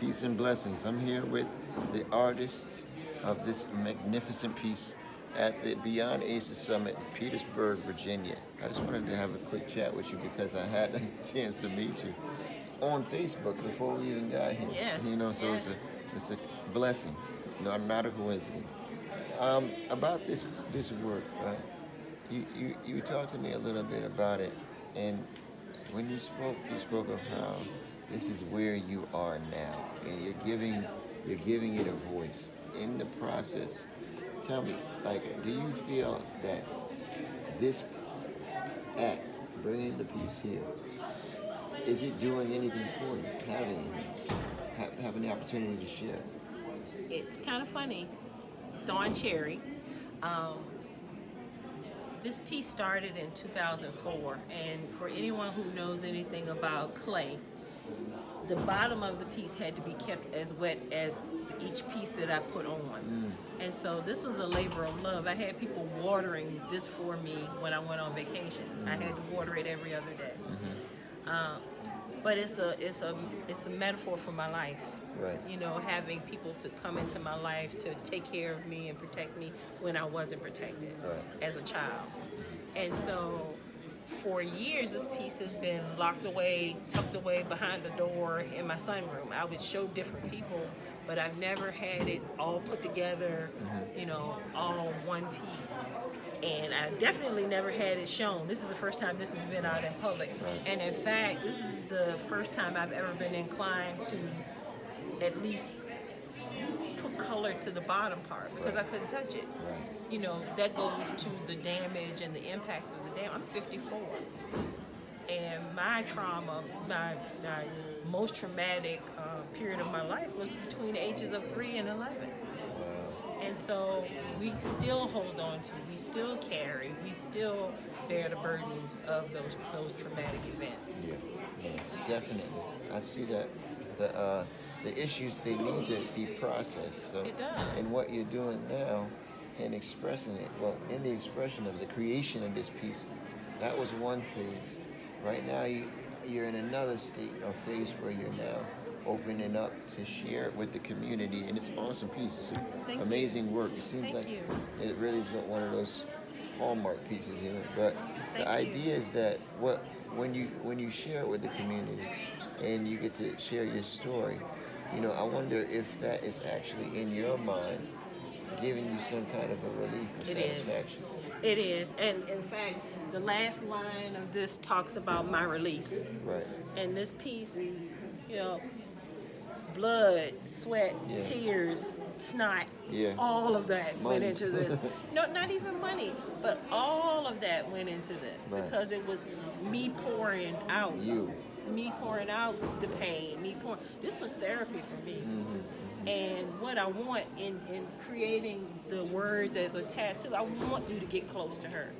Peace and blessings. I'm here with the artist of this magnificent piece at the Beyond Aces Summit in Petersburg, Virginia. I just wanted to have a quick chat with you because I had a chance to meet you on Facebook before we even got here. Yes. So Yes. it's a blessing, not a coincidence. About this work, right? You talked to me a little bit about it, and when you spoke of how this is where you are now, and you're giving it a voice in the process. Tell me, like, do you feel that this act, bringing the piece here, is it doing anything for you? Having the opportunity to share. It's kind of funny. Dawn Cherry. Um, this piece started in 2004, and for anyone who knows anything about clay, the bottom of the piece had to be kept as wet as each piece that I put on. And so this was a labor of love. I had people watering this for me when I went on vacation. I had to water it every other day. Uh, but it's a metaphor for my life. Right. You know, having people to come into my life to take care of me and protect me when I wasn't protected as a child. And so for years, this piece has been locked away, tucked away behind the door in my sunroom. I would show different people, but I've never had it all put together, all one piece. And I definitely never had it shown. This is the first time this has been out in public. And in fact, this is the first time I've ever been inclined to at least put color to the bottom part because I couldn't touch it. That goes to the damage and the impact of the damage. I'm 54. And my trauma, my most traumatic period of my life was between the ages of 3 and 11. And so we still hold on to, we still carry, we still bear the burdens of those traumatic events. Yeah, definitely. I see that the issues, they need to be processed. So, it does. and what you're doing now in expressing it, well, in the expression of the creation of this piece, that was one phase. Right now you're in another state or phase where you're now opening up to share it with the community, and it's an awesome piece. It's amazing work. It seems like it really is one of those hallmark pieces, but the idea is that when you share it with the community and you get to share your story, I wonder if that is actually in your mind giving you some kind of a relief or satisfaction. It is. And in fact, the last line of this talks about my release. Right. And this piece is, blood, sweat, tears, snot, all of that went into this. No, not even money, but all of that went into this because it was me pouring out. Me pouring out the pain, this was therapy for me. And what I want in creating the words as a tattoo, I want you to get close to her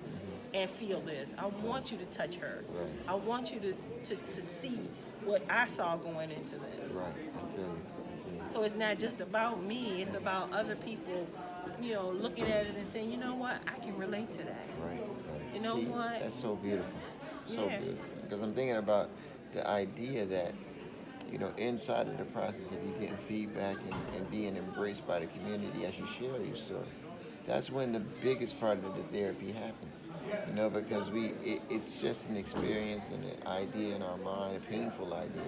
and feel this. I want you to touch her. I want you to see what I saw going into this. Right, I feel you. So it's not just about me, it's about other people, looking at it and saying, you know what, I can relate to that. Right. You know what? That's so beautiful. So beautiful. Because I'm thinking about the idea that, inside of the process of you getting feedback and being embraced by the community as you share your story, that's when the biggest part of the therapy happens. Because it's just an experience and an idea in our mind, a painful idea.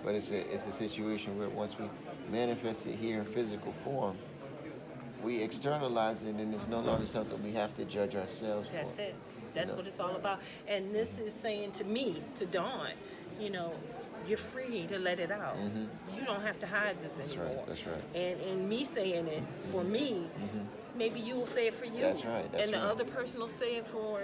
But it's a situation where once we manifest it here in physical form, we externalize it, and it's no longer something we have to judge ourselves for. That's it. That's what it's all about. And this is saying to me, to Dawn, you're free to let it out. You don't have to hide this anymore. That's right. And in me saying it for me, maybe you will say it for you. That's right. And the other person will say it for,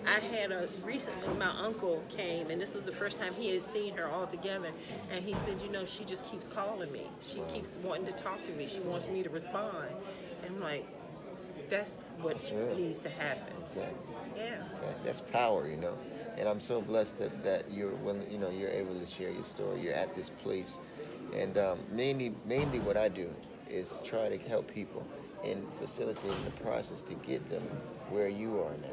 I had recently my uncle came, and this was the first time he had seen her all together, and he said, she just keeps calling me. She keeps wanting to talk to me. She wants me to respond. And I'm like, that's what needs to happen. Exactly. Yeah. Exactly. That's power, And I'm so blessed that you're willing, you're able to share your story. You're at this place, and mainly what I do is try to help people in facilitating the process to get them where you are now.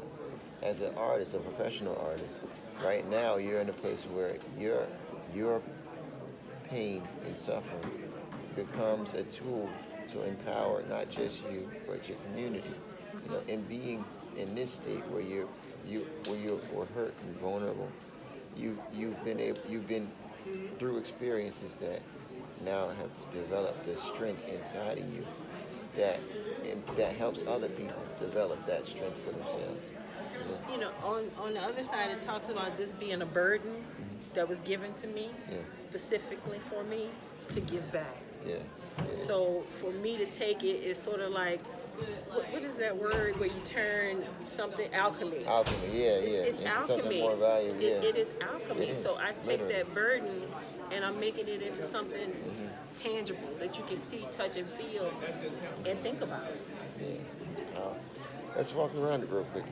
As an artist, a professional artist, right now you're in a place where your pain and and suffering becomes a tool to empower not just you but your community. You know, and being in this state where you were hurt and vulnerable, you've been through experiences that now have developed the strength inside of you that that helps other people develop that strength for themselves. You know, on the other side, it talks about this being a burden that was given to me, specifically for me to give back. Yeah. So for me to take it is sort of like, what is that word where you turn something alchemy? Alchemy, It's into alchemy. something more valuable. It is alchemy. It is, So I take literally. that burden and I'm making it into something tangible that you can see, touch, and feel, and think about. Yeah. Let's walk around it real quick.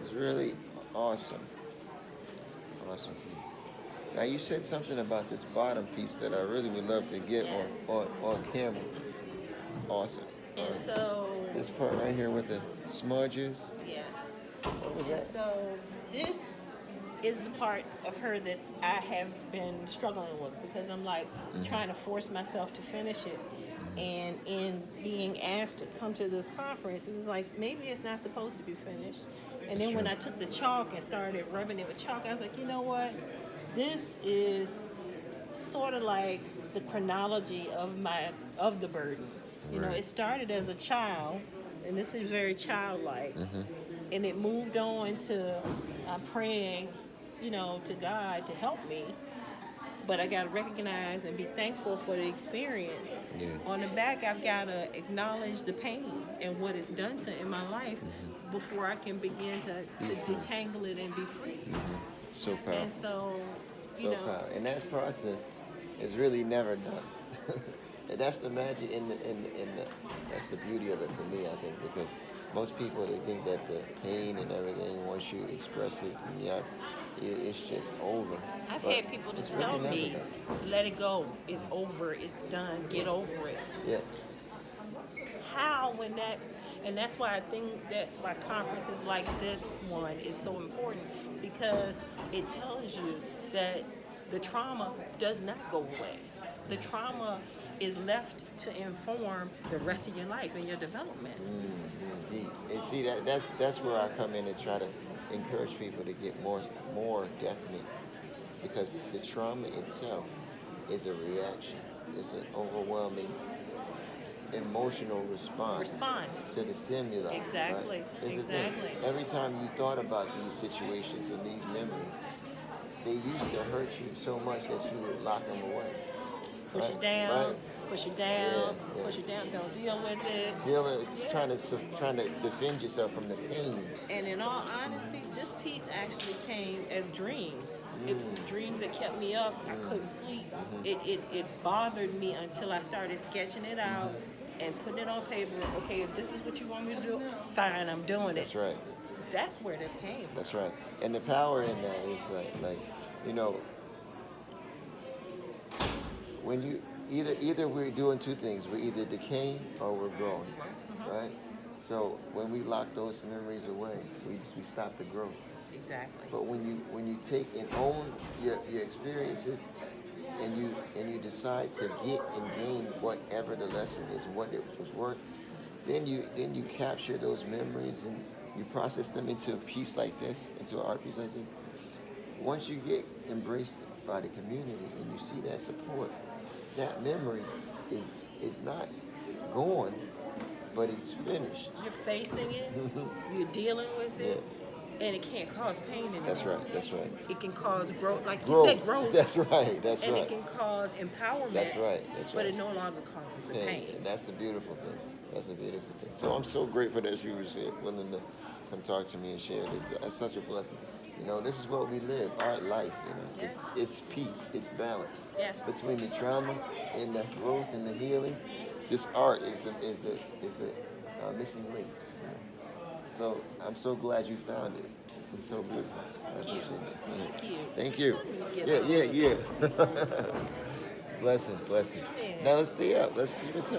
It's really awesome. Awesome piece. Now you said something about this bottom piece that I really would love to get on camera. It's awesome. And so This part right here with the smudges. yes. What was And that? so this is the part of her that I have been struggling with because I'm like trying to force myself to finish it. And in being asked to come to this conference, it was like, maybe it's not supposed to be finished. And then when I took the chalk and started rubbing it with chalk, I was like, you know what? This is sort of like the chronology of the burden. You know, it started as a child, and this is very childlike. And it moved on to praying, you know, to God to help me. But I got to recognize and be thankful for the experience. Yeah. On the back, I've got to acknowledge the pain and what it's done to in my life before I can begin to detangle it and be free. So powerful. And so, you So know, proud. And that process is really never done. And that's the magic that's the beauty of it for me, I think, because most people, they think that the pain and everything, once you express it, it's just over. I've But had people to it's tell really me, never done. let it go, it's over, it's done, get over it. Yeah. How when that, and that's why I think that's why conferences like this one is so important, because it tells you that the trauma does not go away. The trauma is left to inform the rest of your life and your development. Deep. And see, that's where I come in and try to encourage people to get more definite, because the trauma itself is a reaction. It's an overwhelming emotional response to the stimuli. Exactly. Right? It's the thing. Every time you thought about these situations and these memories, they used to hurt you so much that you would lock them away. Push it down, push it down, push it down. Don't deal with it. It's trying to defend yourself from the pain. And in all honesty, this piece actually came as dreams. Dreams that kept me up. I couldn't sleep. It bothered me until I started sketching it out and putting it on paper. Okay, if this is what you want me to do, fine, I'm doing it. That's right. That's where this came from. That's right. And the power in that is like you know, when you either we're doing two things. We're either decaying or we're growing, right? So when we lock those memories away, we stop the growth. Exactly. But when you take and own your experiences, and you decide to get and gain whatever the lesson is, what it was worth, then you capture those memories and you process them into a piece like this, into an art piece like this. Once you get embraced by the community and you see that support, that memory is not gone, but it's finished. You're facing it, you're dealing with it, and it can't cause pain anymore. That's right. That's right. It can cause growth, like you said, growth. That's right. That's and right. it can cause empowerment. That's right. That's right. But it no longer causes the pain. And that's the beautiful thing. That's a beautiful thing. So I'm so grateful that you were willing to come talk to me and share this. It's such a blessing. You know, this is what we live, our life. You know, it's peace, it's balance. Yes. Between the trauma and the growth and the healing, this art is the missing link. You know? So I'm so glad you found it. It's so beautiful. I appreciate it. Thank you. Thank you. Yeah. Blessings. Yeah. Now let's stay up. Let's keep it.